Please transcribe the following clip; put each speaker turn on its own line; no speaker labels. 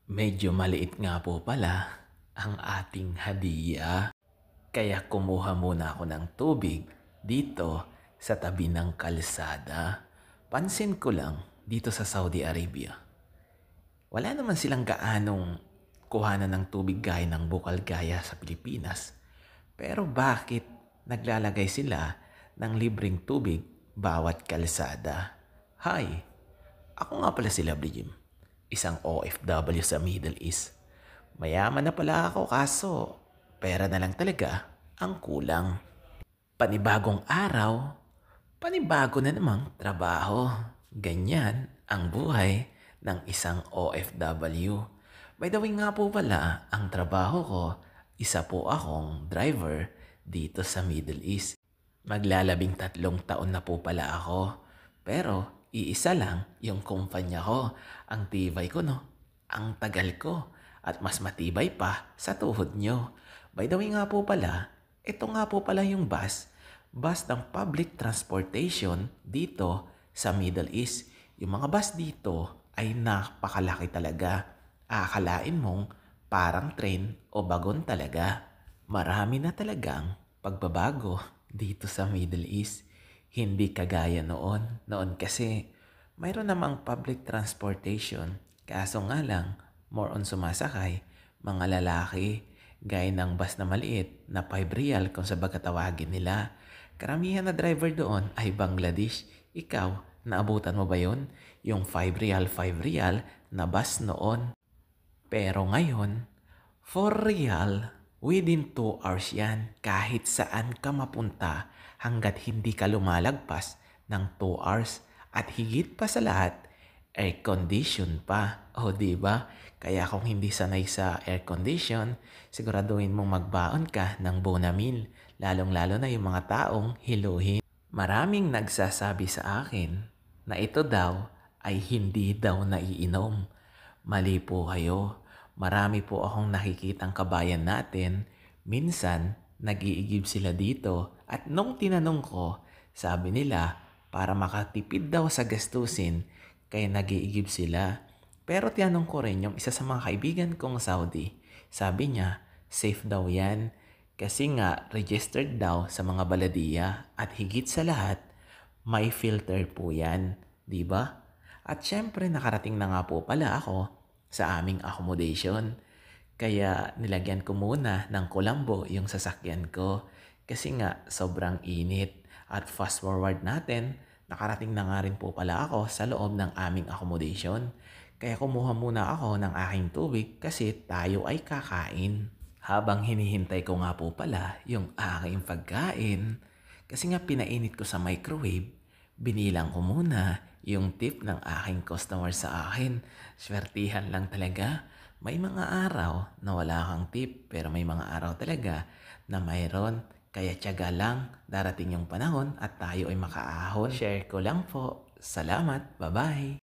Medyo maliit nga po pala ang ating hadiah. Kaya kumuha muna ako ng tubig dito sa tabi ng kalsada. Pansin ko lang dito sa Saudi Arabia, wala naman silang gaanong kuhanan ng tubig gaya ng bukal gaya sa Pilipinas. Pero bakit naglalagay sila ng libreng tubig bawat kalsada? Hi, ako nga pala si Lovely Jim, isang OFW sa Middle East. Mayaman na pala ako kaso pera na lang talaga ang kulang. Panibagong araw, panibago na namang trabaho. Ganyan ang buhay ng isang OFW. By the way nga po pala, ang trabaho ko, isa po akong driver dito sa Middle East. Maglalabing 3 taon na po pala ako. Pero iisa lang yung kumpanya ko. Ang tibay ko no, ang tagal ko. At mas matibay pa sa tuhod nyo. By the way nga po pala, ito nga po pala yung bus ng public transportation dito sa Middle East. Yung mga bus dito ay napakalaki talaga. Akalain mong parang train o bagon talaga. Marami na talagang pagbabago dito sa Middle East. Hindi kagaya noon. Noon kasi mayroon namang public transportation. Kaso nga lang, more on sumasakay, mga lalaki, gaya ng bus na maliit na 5 real kung sa tawagin nila. Karamihan na driver doon ay Bangladesh. Ikaw, naabutan mo ba yon? Yung 5 real na bus noon. Pero ngayon, 4 real within 2 hours yan. Kahit saan ka mapunta hanggat hindi ka lumalagpas ng 2 hours. At higit pa sa lahat, air condition pa. O diba? Kaya kung hindi sanay sa air condition, siguraduhin mong magbaon ka ng Bonamil. Lalong-lalo na yung mga taong hiluhin. Maraming nagsasabi sa akin na ito daw ay hindi daw naiinom. Mali po kayo. Marami po akong nakikitang kabayan natin. Minsan, nag-iigib sila dito. At nung tinanong ko, sabi nila para makatipid daw sa gastusin, kaya nag-iigib sila. Pero tinanong ko rin yung isa sa mga kaibigan kong Saudi. Sabi niya, safe daw yan. Kasi nga, registered daw sa mga baladiya. At higit sa lahat, may filter po yan. Diba? At syempre, nakarating na nga po pala ako sa aming accommodation. Kaya nilagyan ko muna ng kulambo yung sasakyan ko. Kasi nga, sobrang init. At fast forward natin, nakarating na nga rin po pala ako sa loob ng aming accommodation. Kaya kumuha muna ako ng aking tubig kasi tayo ay kakain. Habang hinihintay ko nga po pala yung aking pagkain, kasi nga pinainit ko sa microwave, binilang ko muna yung tip ng aking customer sa akin. Swertihan lang talaga. May mga araw na wala kang tip pero may mga araw talaga na mayroon. Kaya tiyaga lang, darating yung panahon at tayo ay makaahon. Share ko lang po. Salamat. Bye-bye.